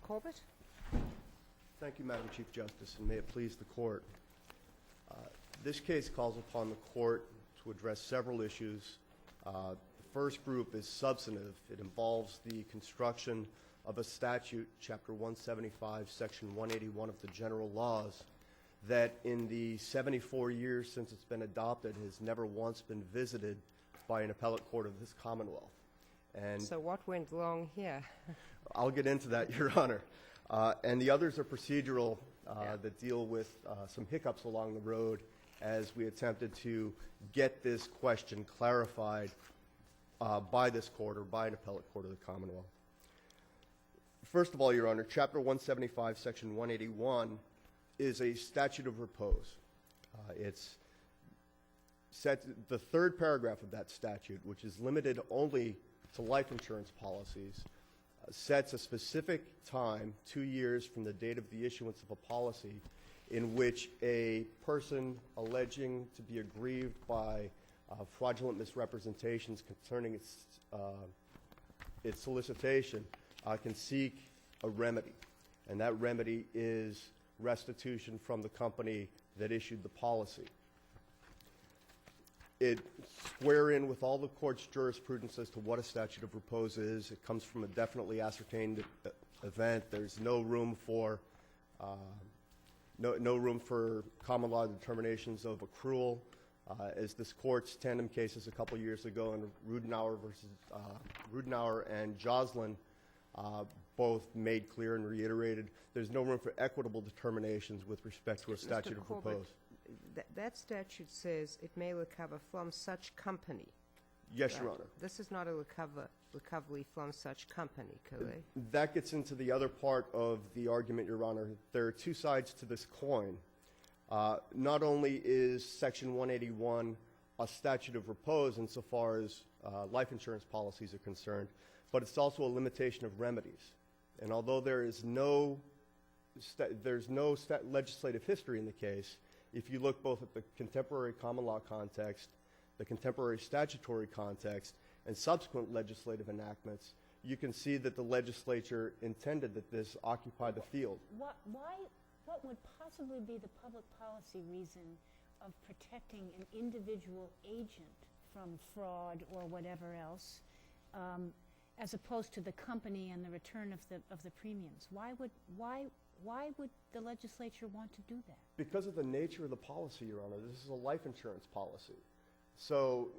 Corbett. Thank you, Madam Chief Justice, and may it please the Court. This case calls upon the Court to address several issues. The first group is substantive. It involves the construction of a statute, Chapter 175, Section 181 of the General Laws, that in the 74 years since it's been adopted has never once been visited by an appellate court of this Commonwealth. And So what went wrong here? I'll get into that, Your Honor. And the others are procedural that deal with some hiccups along the road as we attempted to get this question clarified by this court or by an appellate court of the Commonwealth. First of all, Your Honor, Chapter 175, Section 181 is a statute of repose. It's set, the third paragraph of that statute, which is limited only to life insurance policies, sets a specific time, 2 years from the date of the issuance of a policy, in which a person alleging to be aggrieved by fraudulent misrepresentations concerning its solicitation can seek a remedy. And that remedy is restitution from the company that issued the policy. It square in with all the court's jurisprudence as to what a statute of repose is. It comes from a definitely ascertained event. There's no room for no room for common law determinations of accrual. As this court's tandem cases a couple years ago in Rudenauer and Joslin both made clear and reiterated, there's no room for equitable determinations with respect to a statute of repose. That statute says it may recover from such company. Yes, Right. Your Honor. This is not a recovery from such company, correct? That gets into the other part of the argument, Your Honor. There are two sides to this coin. Not only is Section 181 a statute of repose insofar as life insurance policies are concerned, but it's also a limitation of remedies. And although there is no legislative history in the case, if you look both at the contemporary common law context, the contemporary statutory context, and subsequent legislative enactments, you can see that the legislature intended that this occupy the field. What would possibly be the public policy reason of protecting an individual agent from fraud or whatever else, as opposed to the company and the return of the premiums? Why would the legislature want to do that? Because of the nature of the policy, Your Honor. This is a life insurance policy. So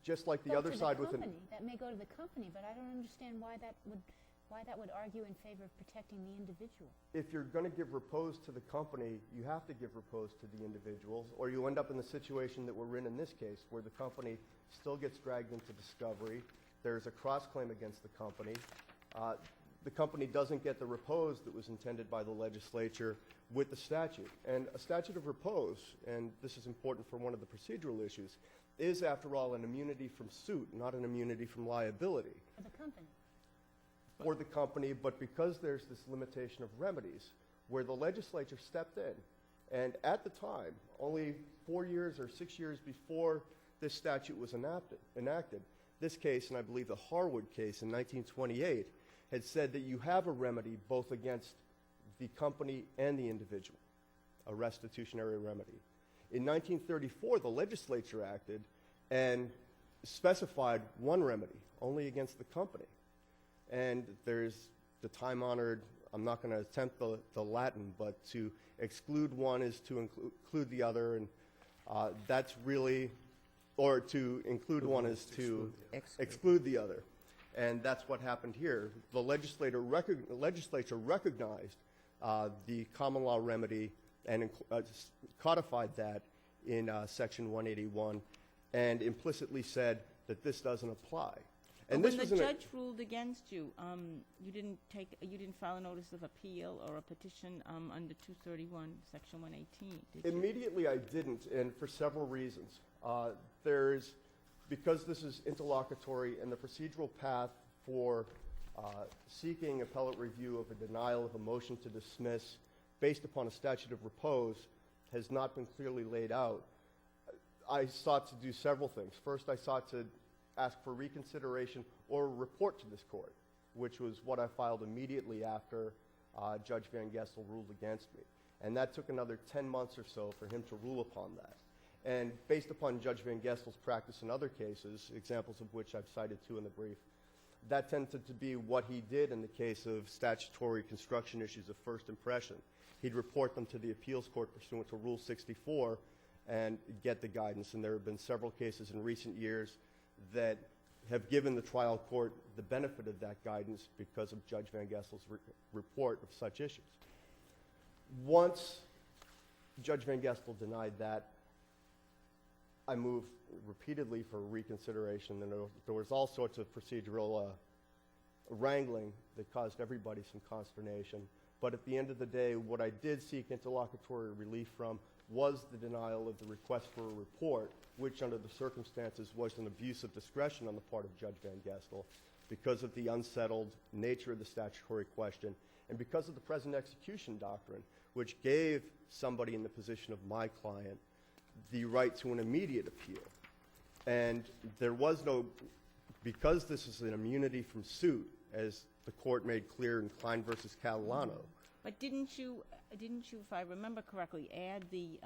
just like the other side with that may go to the company, but I don't understand why that would argue in favor of protecting the individual. If you're going to give repose to the company, you have to give repose to the individuals, or you end up in the situation that we're in this case, where the company still gets dragged into discovery. There's a cross-claim against the company. The company doesn't get the repose that was intended by the legislature with the statute. And a statute of repose, and this is important for one of the procedural issues, is, after all, an immunity from suit, not an immunity from liability. For the company. For the company, but because there's this limitation of remedies, where the legislature stepped in, and at the time, only 4 years or 6 years before this statute was enacted, this case, and I believe the Harwood case in 1928, had said that you have a remedy both against the company and the individual, a restitutionary remedy. In 1934, the legislature acted and specified one remedy, only against the company. And there's the time-honored, I'm not going to attempt the Latin, but to exclude one is to include the other, and that's really, or to include one is to exclude the other. And that's what happened here. The legislature recognized the common law remedy and codified that in Section 181 and implicitly said that this doesn't apply. And when the judge ruled against you, you didn't file a notice of appeal or a petition under 231, Section 118, did you? Immediately I didn't, and for several reasons. Because this is interlocutory and the procedural path for seeking appellate review of a denial of a motion to dismiss based upon a statute of repose has not been clearly laid out, I sought to do several things. First, I sought to ask for reconsideration or a report to this court, which was what I filed immediately after Judge Van Gestel ruled against me. And that took another 10 months or so for him to rule upon that. And based upon Judge Van Gestel's practice in other cases, examples of which I've cited two in the brief, that tended to be what he did in the case of statutory construction issues of first impression. He'd report them to the appeals court pursuant to Rule 64 and get the guidance. And there have been several cases in recent years that have given the trial court the benefit of that guidance because of Judge Van Gestel's report of such issues. Once Judge Van Gestel denied that, I moved repeatedly for reconsideration, and there was all sorts of procedural wrangling that caused everybody some consternation. But at the end of the day, what I did seek interlocutory relief from was the denial of the request for a report, which under the circumstances was an abuse of discretion on the part of Judge Van Gestel because of the unsettled nature of the statutory question and because of the present execution doctrine, which gave somebody in the position of my client the right to an immediate appeal. And there was no, because this is an immunity from suit, as the court made clear in Klein versus Catalano. But didn't you, if I remember correctly, add the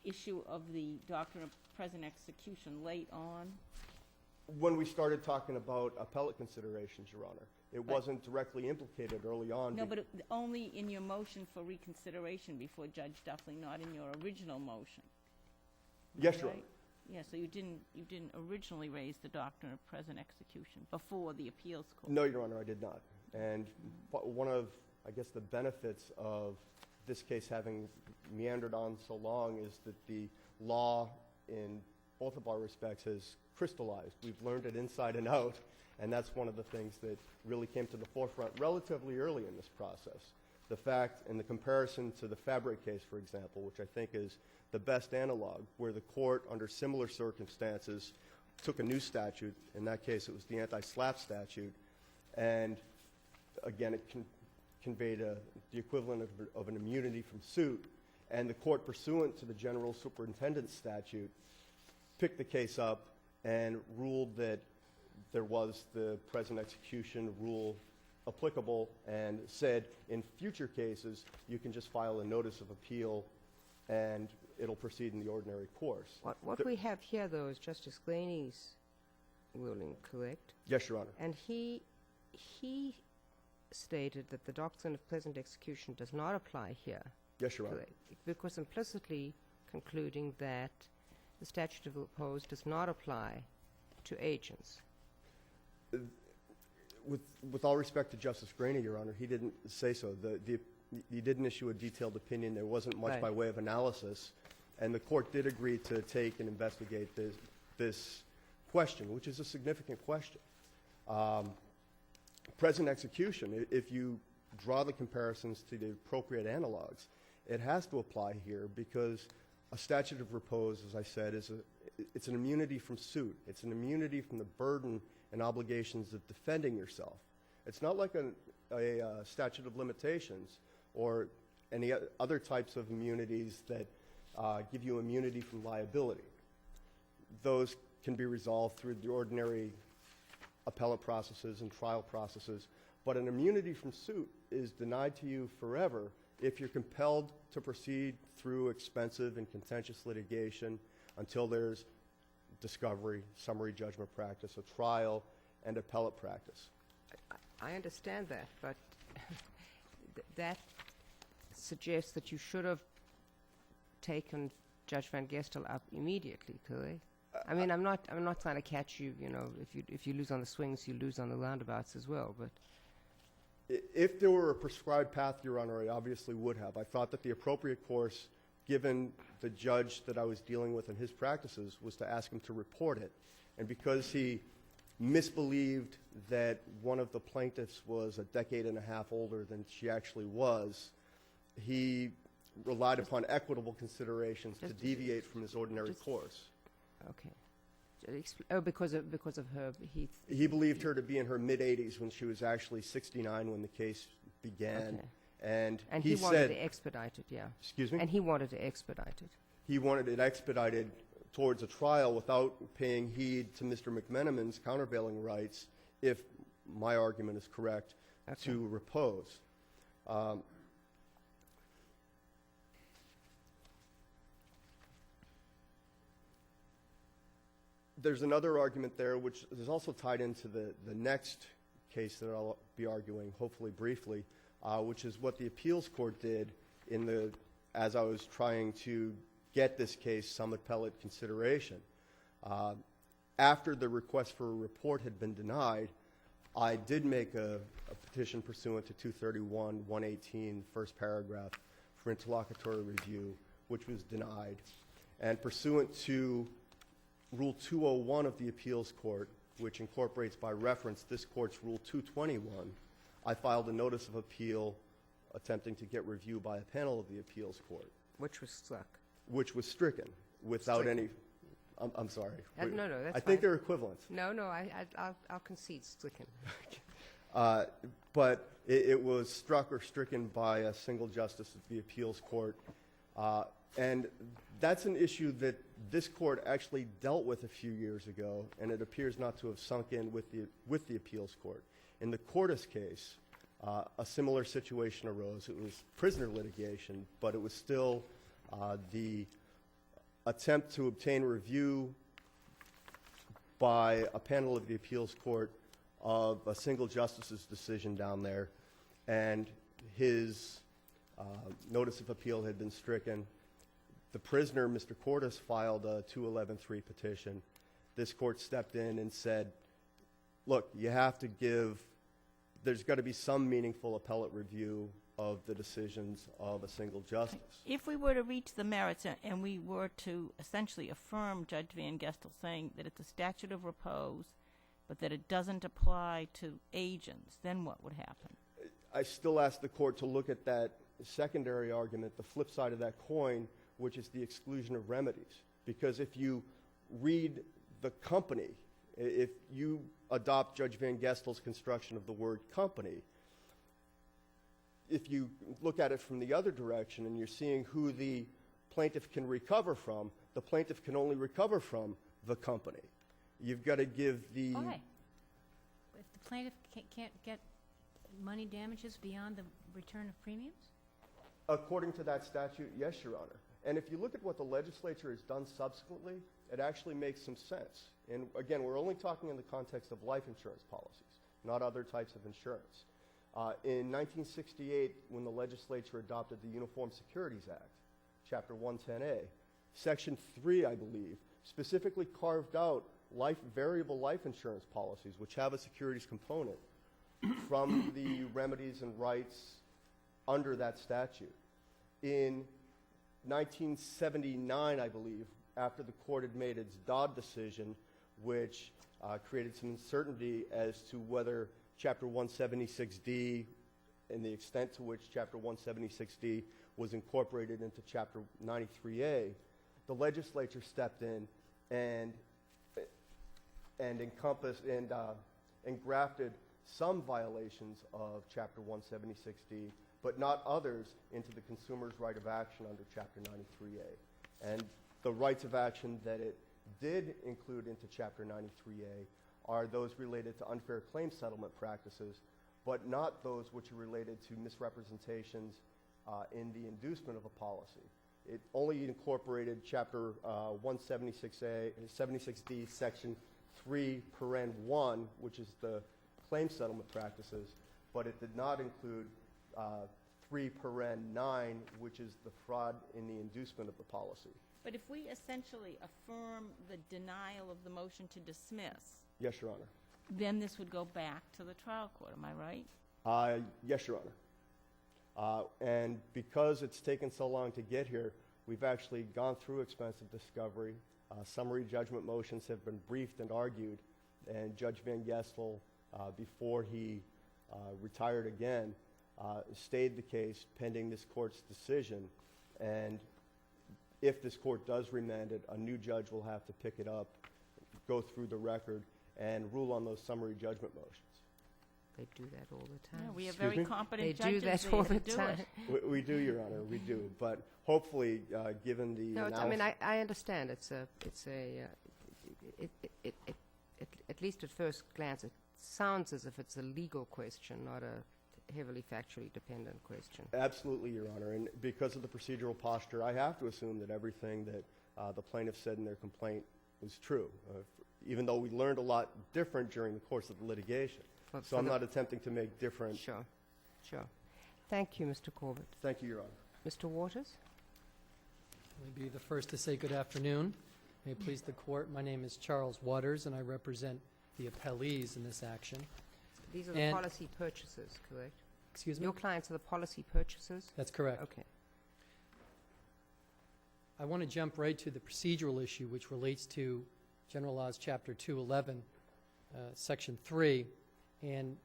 issue of the doctrine of present execution late on? When we started talking about appellate considerations, Your Honor, it wasn't directly implicated early on. No, but only in your motion for reconsideration before Judge Duffley, not in your original motion. Yes, Your Right? Honor. Yeah, so you didn't originally raise the doctrine of present execution before the appeals court. No, Your Honor, I did not. And one of, I guess, the benefits of this case having meandered on so long is that the law in both of our respects has crystallized. We've learned it inside and out, and that's one of the things that really came to the forefront relatively early in this process. The fact, in the comparison to the Fabric case, for example, which I think is the best analog, where the court, under similar circumstances, took a new statute. In that case, it was the anti-SLAPP statute, and again, it conveyed the equivalent of an immunity from suit, and the court, pursuant to the general superintendent's statute, picked the case up and ruled that there was the present execution rule applicable and said in future cases you can just file a notice of appeal and it'll proceed in the ordinary course. What we have here, though, is Justice Glaney's ruling, correct? Yes, Your Honor. And he stated that the doctrine of present execution does not apply here. Yes, Your Honor. Correct. Because implicitly concluding that the statute of repose does not apply to agents. With all respect to Justice Graney, Your Honor, he didn't say so. He didn't issue a detailed opinion. There wasn't much Right. by way of analysis. And the court did agree to take and investigate this question, which is a significant question. Present execution, if you draw the comparisons to the appropriate analogs, it has to apply here because a statute of repose, as I said, it's an immunity from suit. It's an immunity from the burden and obligations of defending yourself. It's not like a statute of limitations or any other types of immunities that give you immunity from liability. Those can be resolved through the ordinary appellate processes and trial processes, but an immunity from suit is denied to you forever if you're compelled to proceed through expensive and contentious litigation until there's discovery, summary judgment practice, a trial, and appellate practice. I understand that, but that suggests that you should have taken Judge Van Gestel up immediately, correct? I mean, I'm not trying to catch you. You know, if you lose on the swings, you lose on the roundabouts as well. But if there were a prescribed path, Your Honor, I obviously would have. I thought that the appropriate course, given the judge that I was dealing with and his practices, was to ask him to report it. And because he misbelieved that one of the plaintiffs was a decade and a half older than she actually was, he relied upon equitable considerations to deviate from his ordinary course. okay. Because of her, He believed her to be in her mid-80s when she was actually 69 when the case began. Okay. And he wanted said, to expedite it, yeah. excuse me? And he wanted to expedite it. He wanted it expedited towards a trial without paying heed to Mr. McMenimen's countervailing rights, if my argument is correct, to repose. There's another argument there, which is also tied into the next case that I'll be arguing, hopefully briefly, which is what the appeals court did as I was trying to get this case some appellate consideration. After the request for a report had been denied, I did make a petition pursuant to 231-118, first paragraph, for interlocutory review, which was denied. And pursuant to Rule 201 of the appeals court, which incorporates by reference this court's Rule 221, I filed a notice of appeal attempting to get review by a panel of the appeals court. Which was struck. Which was stricken without Stricken. any, I'm sorry. No, that's I think fine. they're equivalent. No, I'll concede stricken. But it was struck or stricken by a single justice of the appeals court. And that's an issue that this court actually dealt with a few years ago, and it appears not to have sunk in with the appeals court. In the Cordes case, a similar situation arose. It was prisoner litigation, but it was still the attempt to obtain review by a panel of the appeals court of a single justice's decision down there, and his notice of appeal had been stricken. The prisoner, Mr. Cordes, filed a 211-3 petition. This court stepped in and said, look, you have to there's got to be some meaningful appellate review of the decisions of a single justice. If we were to reach the merits and we were to essentially affirm Judge Van Gestel saying that it's a statute of repose, but that it doesn't apply to agents, then what would happen? I still ask the court to look at that secondary argument, the flip side of that coin, which is the exclusion of remedies. Because if you read the company, if you adopt Judge Van Gestel's construction of the word company, if you look at it from the other direction and you're seeing who the plaintiff can recover from, the plaintiff can only recover from the company. You've got to give the... Why? If the plaintiff can't get money damages beyond the return of premiums? According to that statute, yes, Your Honor. And if you look at what the legislature has done subsequently, it actually makes some sense. And again, we're only talking in the context of life insurance policies, not other types of insurance. In 1968, when the legislature adopted the Uniform Securities Act, Chapter 110A, Section 3, I believe, specifically carved out variable life insurance policies, which have a securities component, from the remedies and rights under that statute. In 1979, I believe, after the court had made its Dodd decision, which created some uncertainty as to whether Chapter 176D and the extent to which Chapter 176D was incorporated into Chapter 93A, the legislature stepped in and encompassed and engrafted some violations of Chapter 176D, but not others, into the consumer's right of action under Chapter 93A. And the rights of action that it did include into Chapter 93A are those related to unfair claim settlement practices, but not those which are related to misrepresentations in the inducement of a policy. It only incorporated Chapter 176D, Section 3, paren 1, which is the claim settlement practices, but it did not include 3, paren 9, which is the fraud in the inducement of the policy. But if we essentially affirm the denial of the motion to dismiss, Yes, Your Honor. then this would go back to the trial court, am I right? Yes, Your Honor. And because it's taken so long to get here, we've actually gone through expensive discovery. Summary judgment motions have been briefed and argued, and Judge Van Gestel, before he retired again, stayed the case pending this court's decision. And if this court does remand it, a new judge will have to pick it up, go through the record, and rule on those summary judgment motions. They do that all the time. Yeah, we have Excuse very me? competent They judges do that there all to the do time. it. We do, Your Honor, we do. But hopefully, given the No, analysis... I mean, I understand. At least at first glance, it sounds as if it's a legal question, not a heavily factually dependent question. Absolutely, Your Honor, and because of the procedural posture, I have to assume that everything that the plaintiff said in their complaint was true, even though we learned a lot different during the course of the litigation. But So for I'm the- not attempting to make different. Sure, sure. Thank you, Mr. Corbett. Thank you, Your Honor. Mr. Waters? Let me be the first to say good afternoon. May it please the court, my name is Charles Waters, and I represent the appellees in this action. These are the And- policy purchasers, correct? Excuse me? Your clients are the policy purchasers? That's correct. Okay. I want to jump right to the procedural issue, which relates to General Laws, Chapter 211, Section 3, and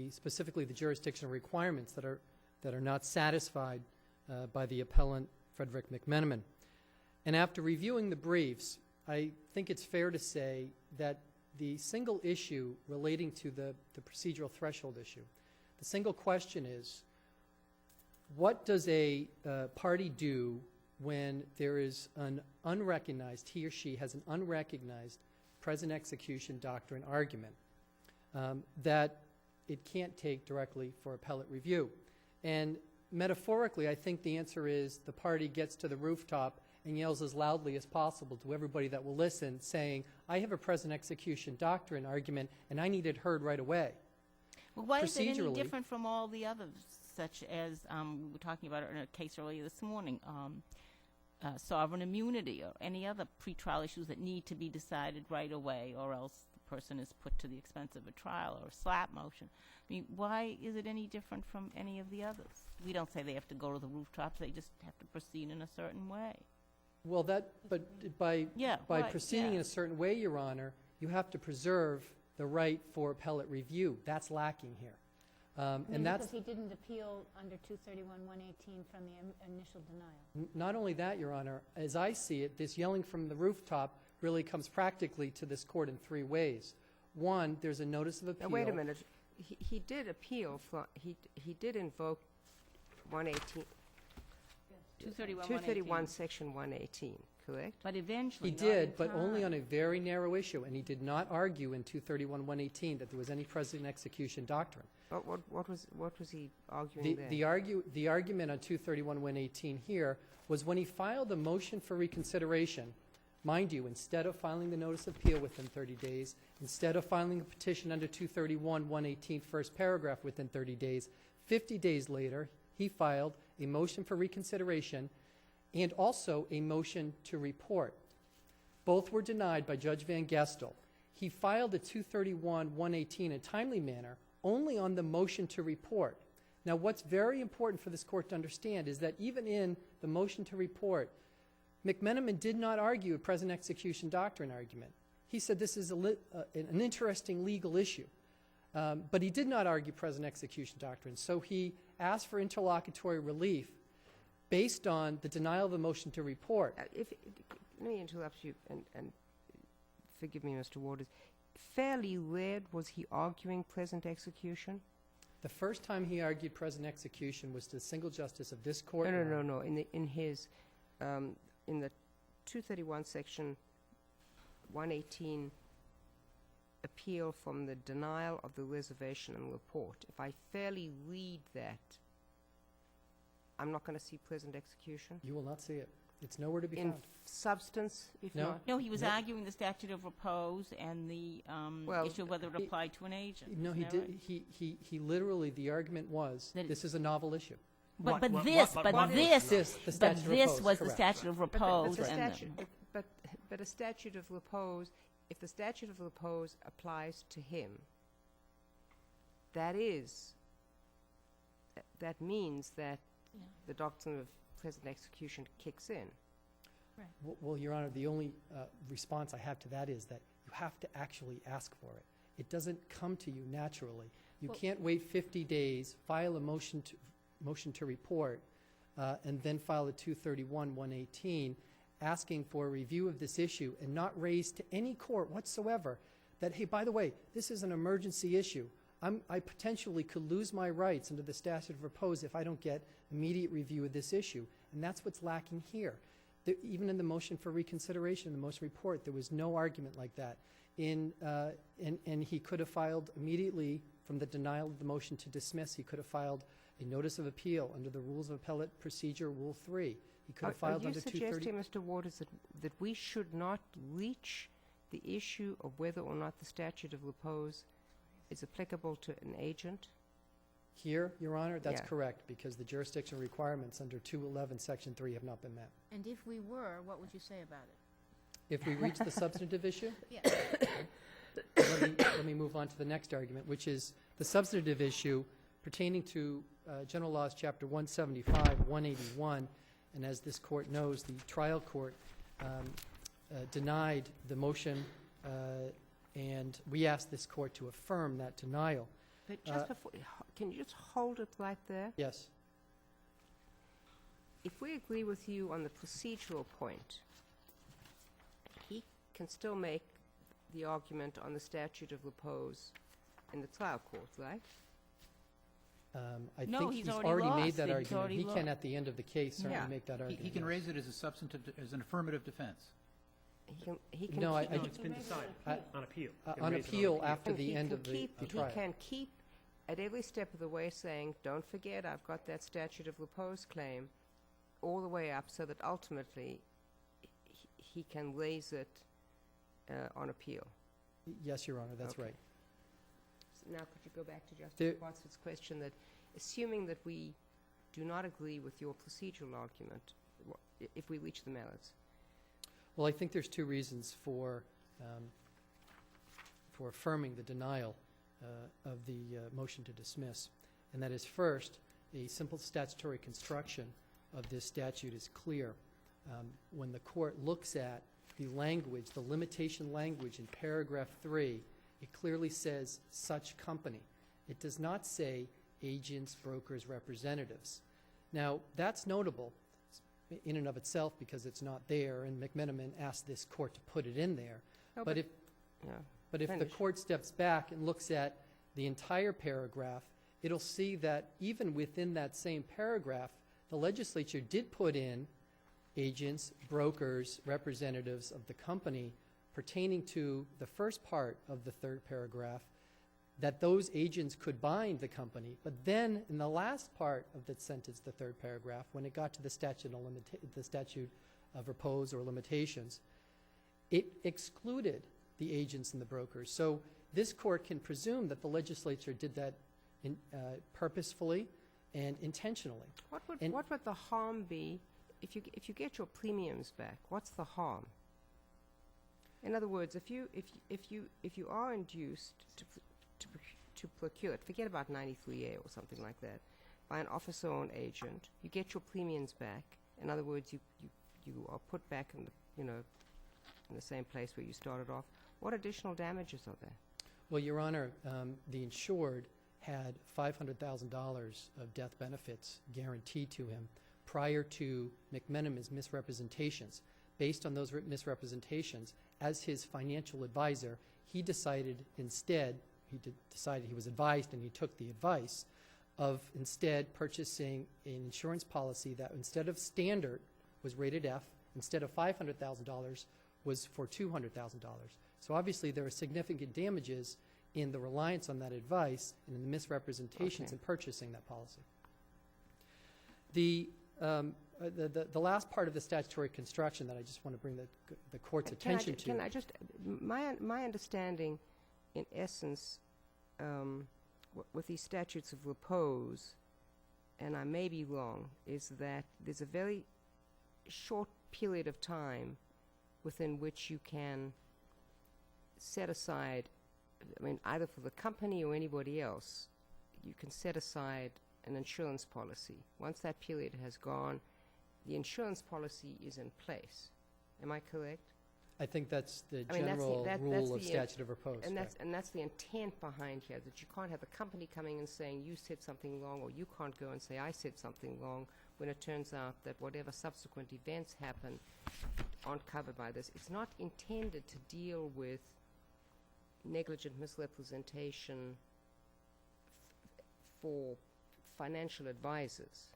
specifically the jurisdictional requirements that are not satisfied by the appellant, Frederick McMenimen. And after reviewing the briefs, I think it's fair to say that the single issue relating to the procedural threshold issue, the single question is, what does a party do when there is an unrecognized, he or she has an unrecognized present execution doctrine argument that it can't take directly for appellate review? And metaphorically, I think the answer is the party gets to the rooftop and yells as loudly as possible to everybody that will listen, saying, I have a present execution doctrine argument, and I need it heard right away. Well, why is it any Procedurally- different from all the others, such as we were talking about it in a case earlier this morning, sovereign immunity or any other pretrial issues that need to be decided right away, or else the person is put to the expense of a trial or a slap motion? I mean, why is it any different from any of the others? We don't say they have to go to the rooftops, they just have to proceed in a certain way. Well, but by right, proceeding yeah. in a certain way, Your Honor, you have to preserve the right for appellate review. That's lacking here. And that's Because he didn't appeal under 231-118 from the initial denial. not only that, Your Honor, as I see it, this yelling from the rooftop really comes practically to this court in three ways. One, there's a notice of appeal. Now, wait a minute. He did appeal for, he did invoke 118, 231, Section 118, correct? But eventually, He not in did, but only time. on a very narrow issue, and he did not argue in 231-118 that there was any present execution doctrine. What was he arguing there? The argument on 231-118 here was when he filed the motion for reconsideration, mind you, instead of filing the notice of appeal within 30 days, instead of filing a petition under 231-118 first paragraph within 30 days, 50 days later, he filed a motion for reconsideration and also a motion to report. Both were denied by Judge Van Gestel. He filed a 231-118 in a timely manner only on the motion to report. Now, what's very important for this court to understand is that even in the motion to report, McMenimen did not argue a present execution doctrine argument. He said this is an interesting legal issue, but he did not argue present execution doctrine. So he asked for interlocutory relief based on the denial of the motion to report. Let me interrupt you and forgive me, Mr. Waters. Fairly rare was he arguing present execution? The first time he argued present execution was to the single justice of this court. No. In the 231 Section 118 appeal from the denial of the reservation and report. If I fairly read that, I'm not going to see present execution? You will not see it. It's nowhere to be In found. substance, if No. not? No, he was Nope. arguing the statute of repose and the Well, issue of whether it applied to an agent. No, he Isn't that did. right? He literally, the argument was, That it- this is a novel issue. But What this is the statute of repose, was the correct. statute of But repose. the and statute, but a statute of repose, if the statute of repose applies to him, that means that Yeah. the doctrine of present execution kicks in. Well, Your Honor, the only response I have to that is that you have to actually ask for it. It doesn't come to you naturally. You Well- can't wait 50 days, file a motion to report, and then file a 231-118 asking for a review of this issue and not raise to any court whatsoever that, hey, by the way, this is an emergency issue. I potentially could lose my rights under the statute of repose if I don't get immediate review of this issue. And that's what's lacking here. Even in the motion for reconsideration, the motion report, there was no argument like that. and he could have filed immediately from the denial of the motion to dismiss. He could have filed a notice of appeal under the Rules of Appellate Procedure, Rule 3. He could have filed under 230. Are you suggesting, Mr. Waters, that we should not reach the issue of whether or not the statute of repose is applicable to an agent? Here, Your Honor, that's Yeah. correct, because the jurisdictional requirements under 211, Section 3 have not been met. And if we were, what would you say about it? If we reach the substantive issue, Yeah. let me move on to the next argument, which is the substantive issue pertaining to General Laws, Chapter 175, 181, and as this court knows, the trial court denied the motion, and we asked this court to affirm that denial. But just before, can you just hold it right there? Yes. If we agree with you on the procedural point, he can still make the argument on the statute of repose in the trial court, right? I No, think he's he's already already made lost. that He's argument. already He lost. can, at the end of the case, certainly Yeah. make that argument. He can yes. raise it as a substantive, as an affirmative defense. He can No, keep, I- No, it's been decided on appeal. You can On raise it appeal, after and the he end can of the keep, trial. he can keep at every step of the way saying, don't forget, I've got that statute of repose claim, all the way up, so that ultimately he can raise it on appeal. Yes, Your Honor, that's Okay. right. So now, could you go back to There- Justice Watson's question that, assuming that we do not agree with your procedural argument, if we reach the merits? Well, I think there's two reasons for affirming the denial of the motion to dismiss. And that is, first, a simple statutory construction of this statute is clear. When the court looks at the language, the limitation language in paragraph 3, it clearly says such company. It does not say agents, brokers, representatives. Now, that's notable in and of itself because it's not there, and McMenimen asked this court to put it in there. No, But if Yeah. But if the Finish. court steps back and looks at the entire paragraph, it'll see that even within that same paragraph, the legislature did put in agents, brokers, representatives of the company pertaining to the first part of the third paragraph, that those agents could bind the company. But then in the last part of that sentence, the third paragraph, when it got to the statute of repose or limitations, it excluded the agents and the brokers. So this court can presume that the legislature did that purposefully and intentionally. What would And- the harm be if you get your premiums back? What's the harm? In other words, if you are induced to procure it, forget about 93A or something like that, by an officer-owned agent, you get your premiums back. In other words, you are put back in the same place where you started off. What additional damages are there? Well, Your Honor, the insured had $500,000 of death benefits guaranteed to him prior to McMenimen's misrepresentations. Based on those misrepresentations, as his financial advisor, he decided instead, he was advised and he took the advice of instead purchasing an insurance policy that instead of standard was rated F, instead of $500,000 was for $200,000. So obviously there are significant damages in the reliance on that advice and in the misrepresentations Okay. in purchasing that policy. The last part of the statutory construction that I just want to bring the court's attention to. Can I just, my understanding, in essence, with these statutes of repose, and I may be wrong, is that there's a very short period of time within which you can set aside, I mean, either for the company or anybody else, you can set aside an insurance policy. Once that period has gone, the insurance policy is in place. Am I correct? I think that's the I mean, general that's rule of the, statute of repose. And correct. that's the intent behind here, that you can't have the company coming and saying you said something wrong, or you can't go and say I said something wrong, when it turns out that whatever subsequent events happen aren't covered by this. It's not intended to deal with negligent misrepresentation for financial advisors.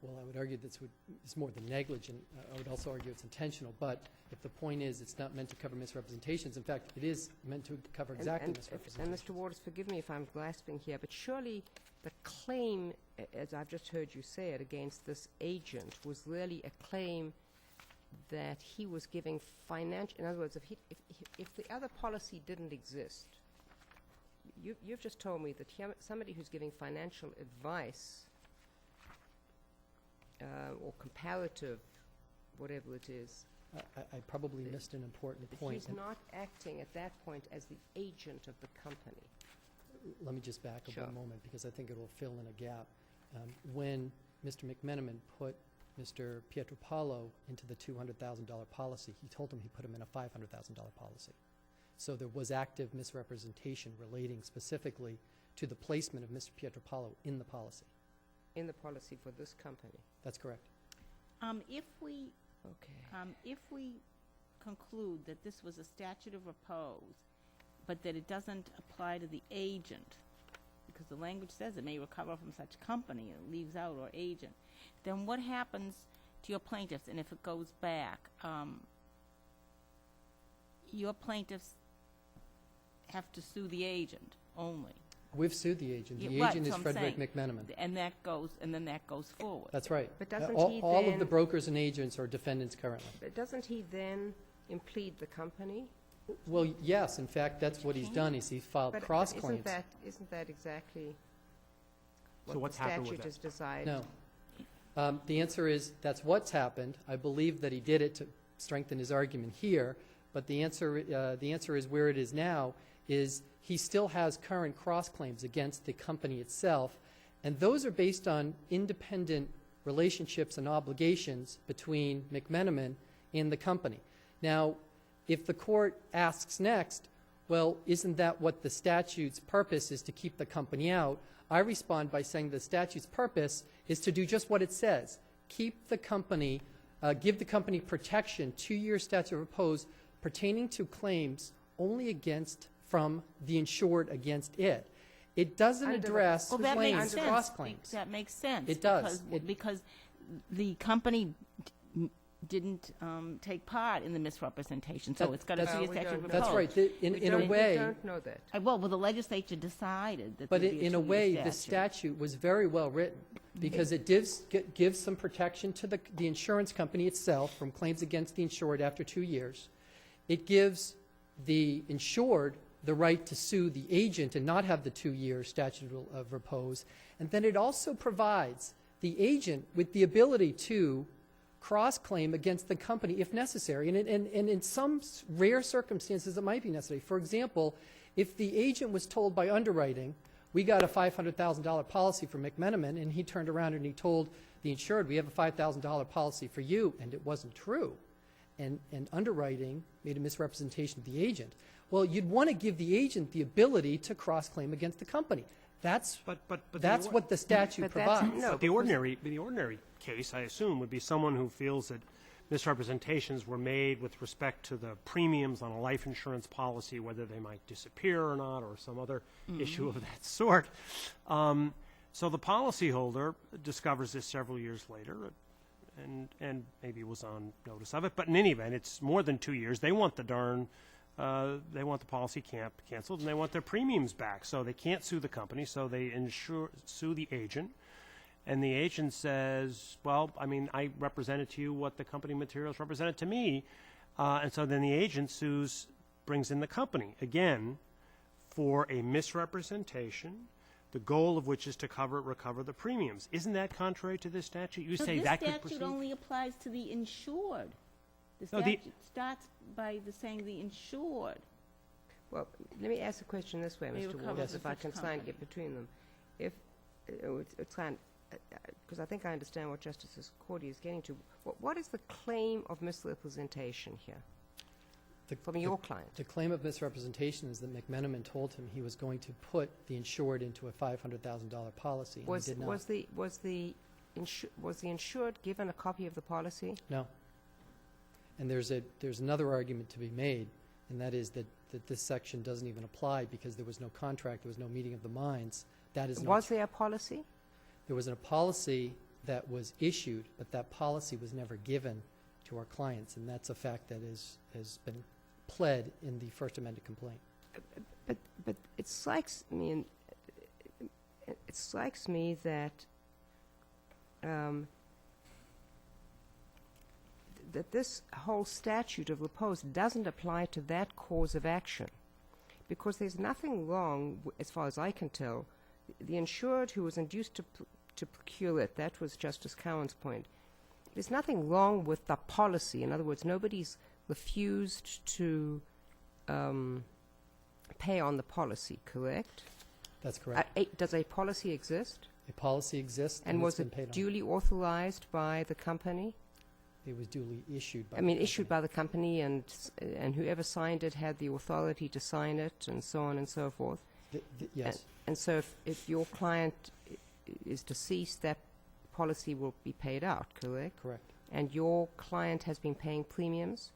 Well, I would argue it's more than negligent. I would also argue it's intentional. But if the point is it's not meant to cover misrepresentations, in fact, it is meant to cover exactly And misrepresentations. Mr. Waters, forgive me if I'm grasping here, but surely the claim, as I've just heard you say it, against this agent was really a claim that he was giving financial, in other words, if the other policy didn't exist, you've just told me that somebody who's giving financial advice or comparative, whatever it is, I probably missed an important point. he's not acting at that point as the agent of the company. Let me just back up Sure. one moment, because I think it will fill in a gap. When Mr. McMenimen put Mr. Pietropalo into the $200,000 policy, he told him he put him in a $500,000 policy. So there was active misrepresentation relating specifically to the placement of Mr. Pietropalo in the policy. In the policy for this company. That's correct. If we conclude that this was a statute of repose, but that it doesn't apply to the agent, because the language says it may recover from such company, and it leaves out or agent, then what happens to your plaintiffs? And if it goes back, your plaintiffs have to sue the agent only. We've sued the agent. The Yeah, right, agent is so I'm Frederick saying, McMenimen. and then that goes forward. That's right. But doesn't all, he all of then- the brokers and agents are defendants currently. But doesn't he then implead the company? Well, yes. In fact, that's what he's done. Is he's filed But cross claims. isn't that exactly So what the what's happened with statute that? is designed? No. The answer is that's what's happened. I believe that he did it to strengthen his argument here, but the answer is where it is now is he still has current cross claims against the company itself, and those are based on independent relationships and obligations between McMenimen and the company. Now, if the court asks next, well, isn't that what the statute's purpose is, to keep the company out? I respond by saying the statute's purpose is to do just what it says. Keep the company, give the company protection, 2-year statute of repose, pertaining to claims only from the insured against it. It doesn't Under the- address Well, that makes claims, sense. cross claims. That makes sense. It does. Because the company didn't take part in the misrepresentation, so it's got to That's- be a we statute of don't repose. That's right. In a We way, don't know that. Well, the legislature decided that but there'd be in a two-year way, the statute was very well written, because it gives some protection to the insurance company itself from claims against the insured after 2 years. It gives the insured the right to sue the agent and not have the 2-year statute of repose. And then it also provides the agent with the ability to cross-claim against the company if necessary. And in some rare circumstances, it might be necessary. For example, if the agent was told by underwriting, we got a $500,000 policy for McMenimen, and he turned around and he told the insured, we have a $5,000 policy for you, and it wasn't true, and underwriting made a misrepresentation of the agent, well, you'd want to give the agent the ability to cross-claim against the company. That's what the statute But that's- provides. no, But the ordinary case, I assume, would be someone who feels that misrepresentations were made with respect to the premiums on a life insurance policy, whether they might disappear or not, or some other issue of that sort. So the policyholder discovers this several years later, and maybe was on notice of it. But in any event, it's more than 2 years. They want the they want the policy canceled, and they want their premiums back. So they can't sue the company, so they sue the agent. And the agent says, well, I mean, I represented to you what the company materials represented to me. And so then the agent brings in the company, again, for a misrepresentation, the goal of which is to recover the premiums. Isn't that contrary to this statute? You say that could proceed? The statute only applies to the insured. The No, statute starts by saying the insured. Well, let me ask the question this way, May Mr. recover Waters, from if I such can try and company. get between them. If it's kind, because I think I understand what Justice Cordy is getting to. What is the claim of misrepresentation here from your client? The claim of misrepresentation is that McMenimen told him he was going to put the insured into a $500,000 policy, and he did not. Was the insured given a copy of the policy? No. And there's another argument to be made, and that is that this section doesn't even apply because there was no contract, there was no meeting of the minds. That is Was there a policy? There was a policy that was issued, but that policy was never given to our clients, and that's a fact that has been pled in the First Amendment complaint. But it strikes me, that that this whole statute of repose doesn't apply to that cause of action, because there's nothing wrong, as far as I can tell. The insured who was induced to procure it, that was Justice Cowan's point. There's nothing wrong with the policy. In other words, nobody's refused to pay on the policy, correct? That's correct. Does a policy exist? A policy exists, And and was it's been it paid on. duly authorized by the company? It was duly issued by I mean, the issued company. by the company, and whoever signed it had the authority to sign it, and so on and so forth. Yes, And so if your client is deceased, that policy will be paid out, correct? correct. And your client has been paying premiums?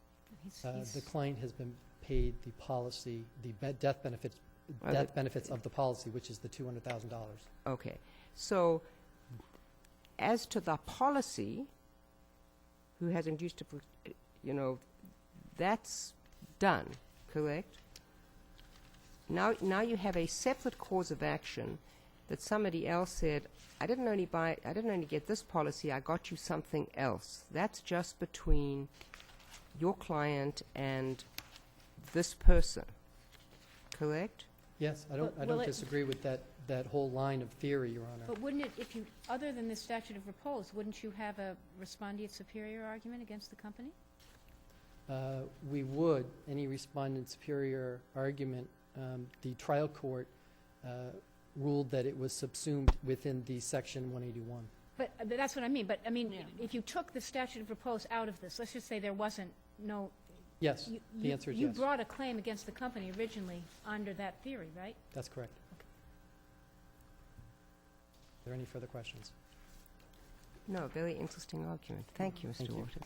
The client has been paid the policy, the death benefits Oh, of the policy, which is the $200,000. Okay. So as to the policy, who has induced that's done, correct? Now you have a separate cause of action that somebody else said, I didn't only get this policy, I got you something else. That's just between your client and this person, correct? Yes, I But will don't it- disagree with that whole line of theory, Your Honor. But wouldn't it, if you, other than the statute of repose, wouldn't you have a respondeat superior argument against the company? We would, any respondent superior argument, the trial court ruled that it was subsumed within the Section 181. But that's what I mean, but I mean, Yeah. if you took the statute of repose out of this, let's just say there wasn't no. Yes, you- the you- answer is You yes. brought a claim against the company originally under that theory, right? That's correct. Are there any further questions? No, very interesting argument. Thank you, Mr. Thank you. Waters.